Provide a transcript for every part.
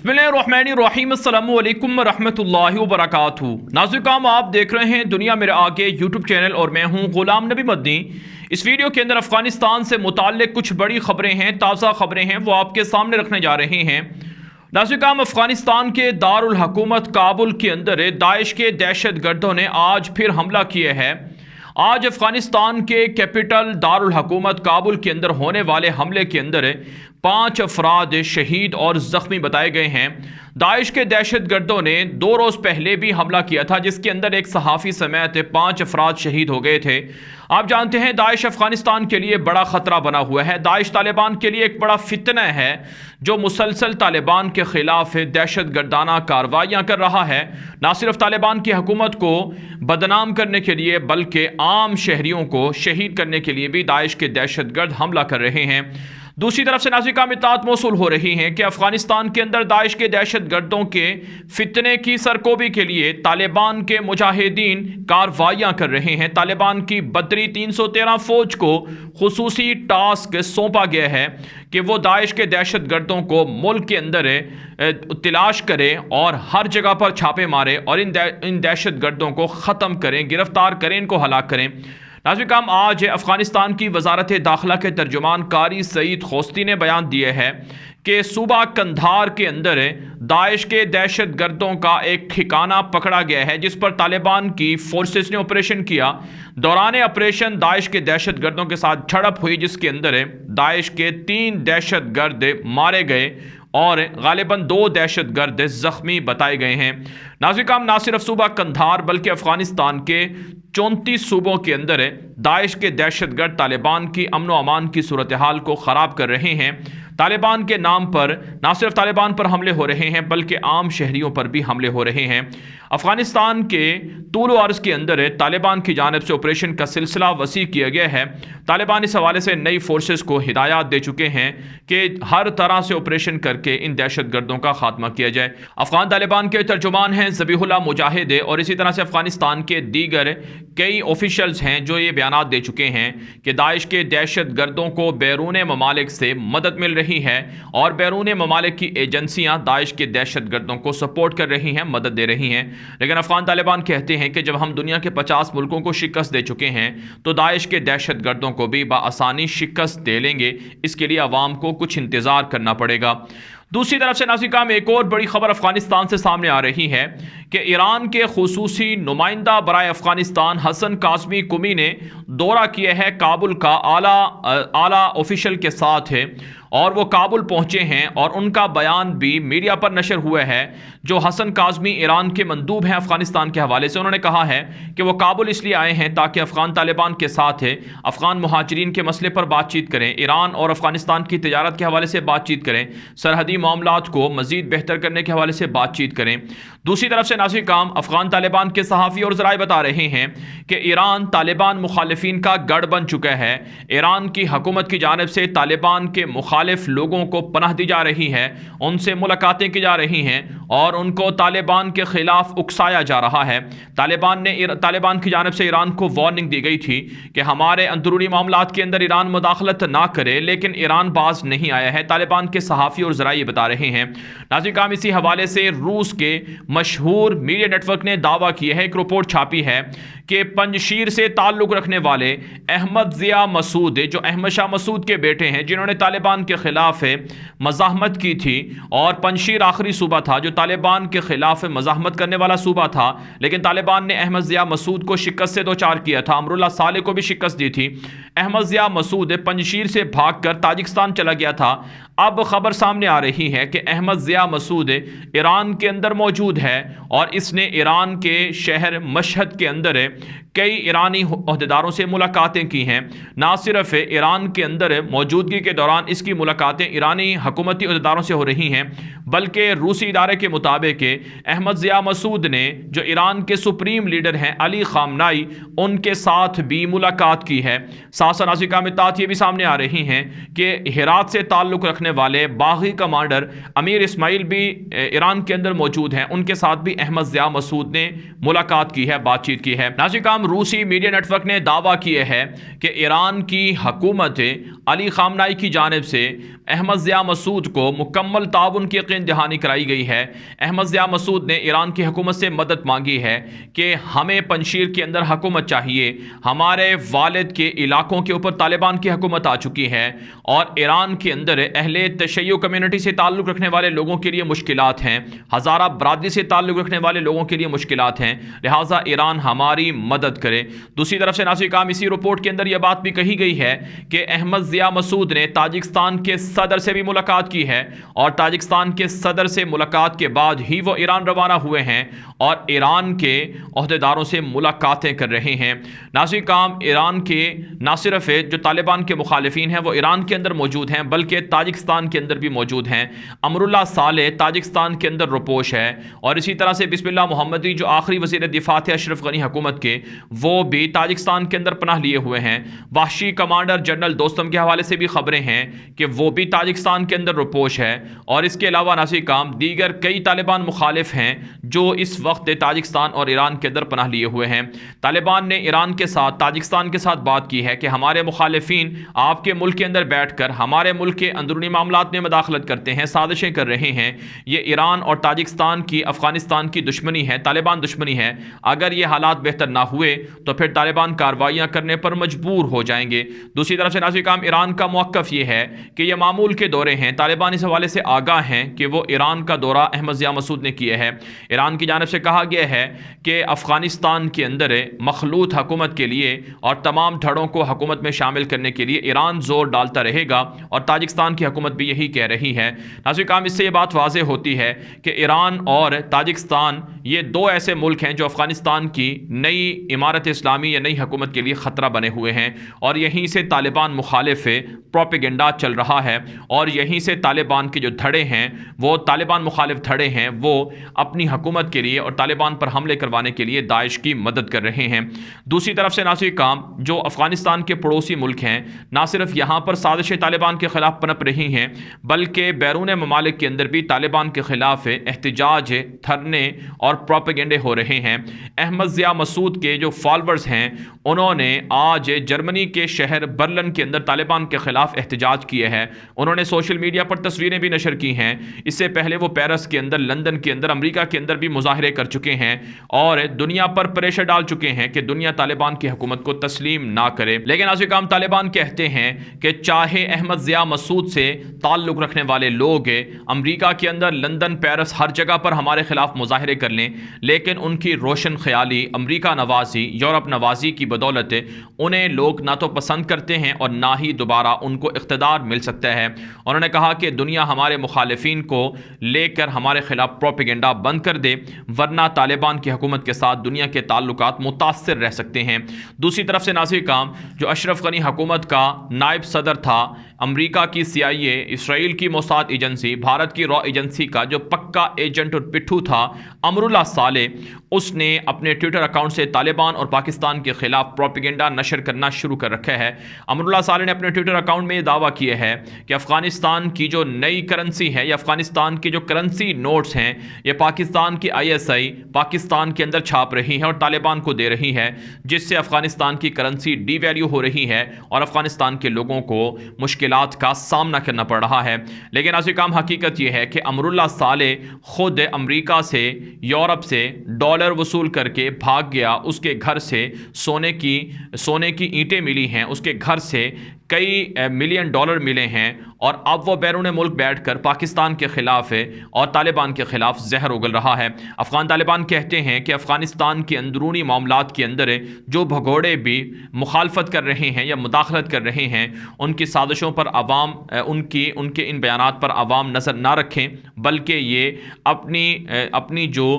बिस्मिल्लाहिर्रहमानिर्रहीम अस्सलामु अलैकुम रहमतुल्लाहि व बरकातुहू। नाज़रीन, आप देख रहे हैं दुनिया मेरे आगे यूट्यूब चैनल और मैं हूं गुलाम नबी मदनी। इस वीडियो के अंदर अफगानिस्तान से मुताल्लिक कुछ बड़ी खबरें हैं, ताज़ा खबरें हैं, वो आपके सामने रखने जा रहे हैं। नाज़रीन, अफगानिस्तान के दारुल हुकूमत काबुल के अंदर दाइश के दहशत गर्दों ने आज फिर हमला किया है। आज अफगानिस्तान के कैपिटल दारुल हुकूमत काबुल के अंदर होने वाले हमले के अंदर 5 अफराद शहीद और ज़ख्मी बताए गए हैं। दाइश के दहशत गर्दों ने 2 रोज़ पहले भी हमला किया था, जिसके अंदर एक सहाफ़ी समेत 5 अफराद शहीद हो गए थे। आप जानते हैं दाइश अफगानिस्तान के लिए बड़ा ख़तरा बना हुआ है। दाइश तालिबान के लिए एक बड़ा फितना है जो मुसलसल तालिबान के ख़िलाफ़ दहशत गर्दाना कार्रवाइयाँ कर रहा है। न सिर्फ तालिबान की हुकूमत को बदनाम करने के लिए बल्कि आम शहरियों को शहीद करने के लिए भी दाइश के दहशत गर्द हमला कर रहे हैं। दूसरी तरफ से नाज़रीन इत्तलात मौसूल हो रही हैं कि अफगानिस्तान के अंदर दाइश के दहशत गर्दों के फितने की सरकोबी के लिए तालिबान के मुजाहिदीन कार्रवाइयाँ कर रहे हैं। तालिबान की बदरी 313 फौज को खुसूसी टास्क सौंपा गया है कि वो दाइश के दहशत गर्दों को मुल्क के अंदर तलाश करें और हर जगह पर छापे मारे और इन दहशत गर्दों को ख़त्म करें, गिरफ्तार करें, इनको हलाक करें। नाज़रीन, आज अफगानिस्तान की वजारत दाखिला के तर्जुमान कारी सईद खोस्ती ने बयान दिया है कि सूबा कंधार के अंदर दाइश के दहशत गर्दों का एक ठिकाना पकड़ा गया है, जिस पर तालिबान की फोर्सेस ने ऑपरेशन किया। दौरान ऑपरेशन दाइश के दहशत गर्दों के साथ झड़प हुई, जिसके अंदर दाइश के 3 दहशत गर्द मारे गए और गालिबन 2 दहशत गर्द ज़ख्मी बताए गए हैं। नाज़रीन, ना सिर्फ सूबा कंधार बल्कि अफगानिस्तान के 34 सूबों के अंदर दाइश के दहशत गर्द तालिबान की अमन व अमान की सूरत हाल को ख़राब कर रहे हैं। तालिबान के नाम पर ना सिर्फ तालिबान पर हमले हो रहे हैं बल्कि आम शहरियों पर भी हमले हो रहे हैं। अफगानिस्तान के तूल अर्ज़ के अंदर तालिबान की जानिब से ऑपरेशन का सिलसिला वसी किया गया है। तालिबान इस हवाले से नई फोर्सेस को हिदायत दे चुके हैं कि हर तरह से ऑपरेशन करके इन दहशत गर्दों का खात्मा किया जाए। अफगान तालिबान के तर्जुमान हैं ज़बीहुल्लाह मुजाहिद और इसी तरह से अफगानिस्तान के दीगर कई ऑफिशल्स हैं जो ये बयान दे चुके हैं कि दाइश के दहशत गर्दों को बैरून ममालिक से मदद मिल रही है और बैरून ममालिक की एजेंसियां दाइश के दहशत गर्दों को सपोर्ट कर रही हैं, मदद दे रही हैं। लेकिन अफगान तालिबान कहते हैं कि जब हम दुनिया के 50 मुल्कों को शिकस्त दे चुके हैं तो दाइश के दहशत गर्दों को भी बआसानी शिकस्त दे लेंगे। इसके लिए अवाम को कुछ इंतज़ार करना पड़ेगा। दूसरी तरफ से नाज़रीन, एक और बड़ी खबर अफगानिस्तान से सामने आ रही है कि ईरान के खुसूसी नुमाइंदा बराए अफगानिस्तान हसन काज़मी कुमी ने दौरा किया है काबुल का आला ऑफिशियल के साथ है और वो काबुल पहुंचे हैं और उनका बयान भी मीडिया पर नशर हुआ है। जो हसन काज़मी ईरान के मंदूब हैं अफगानिस्तान के हवाले से, उन्होंने कहा है कि वो काबुल इसलिए आए हैं ताकि अफगान तालिबान के साथ अफगान मुहाजिरीन के मसले पर बातचीत करें, ईरान और अफगानिस्तान की तिजारत के हवाले से बातचीत करें, सरहदी मामलात को मज़ीद बेहतर करने के हवाले से बातचीत करें। दूसरी तरफ से नाज़रीन, अफगान तालिबान के सहाफ़ी और ज़राए बता रहे हैं कि ईरान तालिबान मुखालिफिन का गढ़ बन चुका है। ईरान की हुकूमत की जानिब से तालिबान के मुखालिफ लोगों को पनाह दी जा रही है, उनसे मुलाकातें की जा रही हैं और उनको तालिबान के खिलाफ उकसाया जा रहा है। तालिबान की जानिब से ईरान को वार्निंग दी गई थी कि हमारे अंदरूनी मामलात के अंदर ईरान मुदाखलत ना करे, लेकिन ईरान बाज नहीं आया है। तालिबान के सहाफ़ी और ज़राए बता रहे हैं। नाज़रीन, इसी हवाले से रूस के मशहूर मीडिया नेटवर्क ने दावा किया है, एक रिपोर्ट छापी है कि पंजशीर से ताल्लुक़ रखने वाले अहमद ज़िया मसूद, जो अहमद शाह मसूद के बेटे हैं, जिन्होंने तालिबान के ख़िलाफ़ मज़ाहमत की थी और पंजशीर आखिरी सूबा था जो तालिबान के ख़िलाफ़ मज़ाहमत करने वाला सूबा था, लेकिन तालिबान ने अहमद ज़िया मसूद को शिकस्त से दो चार किया था। अमरुल्लाह साले को भी शिकस्त दी थी। अहमद ज़िया मसूद पंजशीर से भागकर ताजिकिस्तान चला गया था। अब खबर सामने आ रही है कि अहमद ज़िया मसूद ईरान के अंदर मौजूद है और इसने ईरान के शहर मशहद के अंदर कई ईरानी ओहदेदारों से मुलाकातें की हैं। ना सिर्फ ईरान के अंदर मौजूदगी के दौरान इसकी मुलाकातें ईरानी हुकूमती ओहदेदारों से हो रही हैं, बल्कि रूसी इदारे के मुताबिक अहमद ज़िया मसूद ने जो ईरान के सुप्रीम लीडर हैं अली खामनाई, उनके साथ भी मुलाकात की है। साथ साथ नाज़रीन ये भी सामने आ रही हैं कि हेरात से ताल्लुक़ रखने वाले बागी कमांडर अमीर इस्माइल भी ईरान के अंदर मौजूद हैं। उनके साथ भी अहमद ज़िया मसूद ने मुलाकात की है, बातचीत की है। नाज़रीन, रूसी मीडिया नेटवर्क ने दावा किया है कि ईरान की हुकूमत अली ख़ामनाई की जानिब से अहमद ज़िया मसूद को मुकम्मल ताउन की यकीन दहानी कराई गई है। अहमद ज़िया मसूद ने ईरान की हुकूमत से मदद मांगी है कि हमें पंजशीर के अंदर हुकूमत चाहिए, हमारे वालिद के इलाकों के ऊपर तालिबान की हुकूमत आ चुकी है और ईरान के अंदर अहले तशय्युअ कम्युनिटी से ताल्लुक़ रखने वाले लोगों के लिए मुश्किलात हैं, हज़ारा बरादरी से ताल्लुक़ रखने वाले लोगों के लिए मुश्किलात हैं, लिहाजा ईरान हमारी मदद करे। दूसरी तरफ से नाज़रीन, इसी रिपोर्ट के अंदर यह बात भी कही गई है कि अहमद ज़िया मसूद ने ताजिकिस्तान के सदर से भी मुलाकात की है और ताजिकिस्तान के सदर से मुलाकात के बाद ही वो ईरान रवाना हुए हैं और ईरान के ओहदेदारों से मुलाकातें कर रहे हैं। नाज़रीन, ईरान के न सिर्फ जो तालिबान के मुखालिफिन हैं वो ईरान के अंदर मौजूद हैं बल्कि ताजिकिस्तान के अंदर भी मौजूद हैं। अमरुल्लाह सालेह ताजिकिस्तान के अंदर रुपोश है और इसी तरह से बिस्मिल्लाह मोहम्मदी जो आखिरी वज़ीर दिफा थे अशरफ गनी हुकूमत के, वो भी ताजिकिस्तान के अंदर पनाह लिए हुए हैं। वहशी कमांडर जनरल दोस्तम के हवाले से भी खबरें हैं कि वो भी ताजिकिस्तान के अंदर रुपोश है और इसके अलावा नाज़रीन दीगर कई तालिबान मुखालिफ हैं जो इस वक्त ताजिकिस्तान और ईरान के अंदर पनाह लिए हुए हैं। तालिबान ने ईरान के साथ, ताजिकिस्तान के साथ बात की है कि हमारे मुखालिफिन आपके मुल्क के अंदर बैठ कर हमारे मुल्क के अंदरूनी मामलात में मदाखलत करते हैं, साजिशें कर रहे हैं। ये ईरान और ताजिकिस्तान की अफगानिस्तान की दुश्मनी है, तालिबान दुश्मनी है। अगर ये हालात बेहतर ना हुए तो फिर तालिबान कार्रवाइयाँ करने पर मजबूर हो जाएंगे। दूसरी तरफ से नाज़रीन, ईरान का मौक़िफ़ ये है कि ये मामूल के दौरे हैं। तालिबान इस हवाले से आगाह हैं कि वो ईरान का दौरा अहमद ज़िया मसूद ने किया है। ईरान की जानिब से कहा गया है कि अफ़गानिस्तान के अंदर मखलूत हुकूमत के लिए और तमाम धड़ों को हुकूमत में शामिल करने के लिए ईरान ज़ोर डालता रहेगा और ताजिकिस्तान की हुकूमत भी यही कह रही है। नाज़रीन, इससे ये बात वाज़ेह होती है कि ईरान और ताजिकिस्तान ये दो ऐसे मुल्क हैं जो अफ़गानिस्तान की नई इमारत इस्लामी या नई हुकूमत के लिए ख़तरा बने हुए हैं और यहीं से तालिबान मुखालिफ प्रोपेगेंडा चल रहा है और यहीं से तालिबान के जो धड़े हैं, वो तालिबान मुखालिफ धड़े हैं, वो अपनी हुकूमत के लिए और तालिबान पर हमले करवाने के लिए दाइश की मदद कर रहे हैं। दूसरी तरफ से नाज़रीन, जो अफ़गानिस्तान के पड़ोसी मुल्क हैं, ना सिर्फ यहाँ पर साजिश तालिबान के ख़िलाफ़ पनप रही हैं बल्कि बैरून ममालिक के अंदर भी तालिबान के ख़िलाफ़ एहतजाज, धरने और प्रोपेगेंडे हो रहे हैं। अहमद ज़िया मसूद के जो फॉलोअर्स हैं उन्होंने आज जर्मनी के शहर बर्लिन के अंदर तालिबान के ख़िलाफ़ एहतजाज किए हैं। उन्होंने सोशल मीडिया पर तस्वीरें भी नशर की हैं। इससे पहले वो पेरिस के अंदर, लंदन के अंदर, अमेरिका के अंदर भी मुजाहरे कर चुके हैं और दुनिया पर प्रेशर डाल चुके हैं कि दुनिया तालिबान की हुकूमत को तस्लीम ना करे। लेकिन नाज़रीन, तालिबान कहते हैं कि चाहे अहमद ज़िया मसूद से ताल्लुक़ रखने वाले लोग अमेरिका के अंदर, लंदन, पेरिस, हर जगह पर हमारे ख़िलाफ़ मुजाहरे कर लें, लेकिन उनकी रोशन ख्याली, अमेरिका नवाजी, यूरोप नवाजी की बदौलत उन्हें लोग ना तो पसंद करते हैं और ना ही दोबारा उनको इख्तिदार मिल सकता है। उन्होंने कहा कि दुनिया हमारे मुखालिफिन को लेकर हमारे खिलाफ प्रोपेगेंडा बंद कर दे, वरना तालिबान की हुकूमत के साथ दुनिया के ताल्लुकात मुतासिर रह सकते हैं। दूसरी तरफ से नाज़रीन, जो अशरफ गनी हुकूमत का नायब सदर था, अमेरिका की CIA, इसराइल की मोसाद एजेंसी, भारत की रॉ एजेंसी का जो पक्का एजेंट और पिट्ठू था, अमरुल्लाह सालेह, उसने अपने ट्विटर अकाउंट से तालिबान और पाकिस्तान के खिलाफ प्रोपेगेंडा नशर करना शुरू कर रखा है। अमरुल्लाह सालेह ने अपने ट्विटर अकाउंट में यह दावा किया है कि अफगानिस्तान की जो नई करेंसी है या अफगानिस्तान के जो करेंसी नोट्स हैं, ये पाकिस्तान की ISI पाकिस्तान के अंदर छाप रही है और तालिबान को दे रही है, जिससे अफगानिस्तान की करेंसी डीवैल्यू हो रही है और अफगानिस्तान के लोगों को मुश्किलात का सामना करना पड़ रहा है। लेकिन नाज़रीन, हकीकत यह है कि अमरुल्लाह सालेह खुद अमेरिका से, यूरोप से डॉलर वसूल करके भाग गया। उसके घर से सोने की ईंटें मिली हैं, उसके घर से कई मिलियन डॉलर मिले हैं और अब वो बैरून मुल्क बैठकर पाकिस्तान के ख़िलाफ़ और तालिबान के ख़िलाफ़ जहर उगल रहा है। अफ़गान तालिबान कहते हैं कि अफ़गानिस्तान के अंदरूनी मामलात के अंदर जो भगोड़े भी मुखालफत कर रहे हैं या मुदाखलत कर रहे हैं, उनकी साजिशों पर आवाम, उनके इन बयानात पर आवाम नज़र ना रखें, बल्कि ये अपनी जो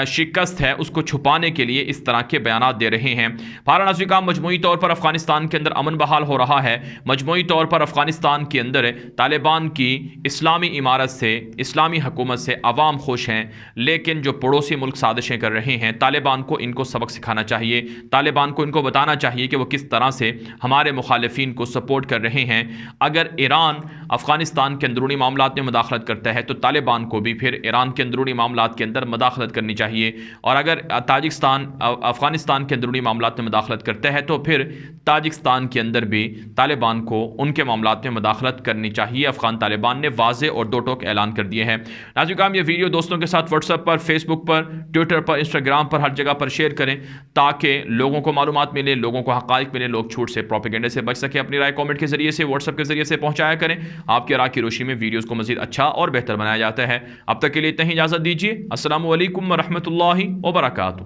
शिकस्त है उसको छुपाने के लिए इस तरह के बयानात दे रहे हैं। नाज़रीन, मजमूई तौर पर अफ़गानिस्तान के अंदर अमन बहाल हो रहा है। मजमूई तौर पर अफ़गानिस्तान के अंदर तालिबान की इस्लामी इमारत से, इस्लामी हुकूमत से अवाम खुश हैं, लेकिन जो पड़ोसी मुल्क साजिशें कर रहे हैं, तालिबान को इनको सबक सिखाना चाहिए। तालिबान को इनको बताना चाहिए कि वो किस तरह से हमारे मुखालिफिन को सपोर्ट कर रहे हैं। अगर ईरान अफ़गानिस्तान के अंदरूनी मामलात में मुदाखलत करता है तो तालिबान को भी फिर ईरान के अंदरूनी मामलात के अंदर मुदाखलत करनी चाहिए। और अगर ताजिकिस्तान अफ़गानिस्तान के अंदरूनी मामलात में मुदाखलत करता है तो फिर ताजिकिस्तान के अंदर भी तालिबान को उनके मामलात में मुदाखलत करनी चाहिए। अफ़गान तालिबान ने वाज़े और दो टोक ऐलान कर दिए हैं। नाज़रीन, ये वीडियो दोस्तों के साथ व्हाट्सएप पर, फेसबुक पर, ट्विटर पर, इंस्टाग्राम पर, हर जगह पर शेयर करें ताकि लोगों को मालूमात मिले, लोगों को हक़ाइक़ मिले, लोग झूठ से, प्रोपेगेंडे से बच सके। अपनी राय कमेंट के जरिए से, व्हाट्सएप के जरिए से पहुंचाया करें। आपकी राय की रोशनी में वीडियोस को मज़ीद अच्छा और बेहतर बनाया जाता है। अब तक के लिए इतना ही इजाज़त दीजिए। अस्सलामु अलैकुम व रहमतुल्लाहि व बरकातुहू।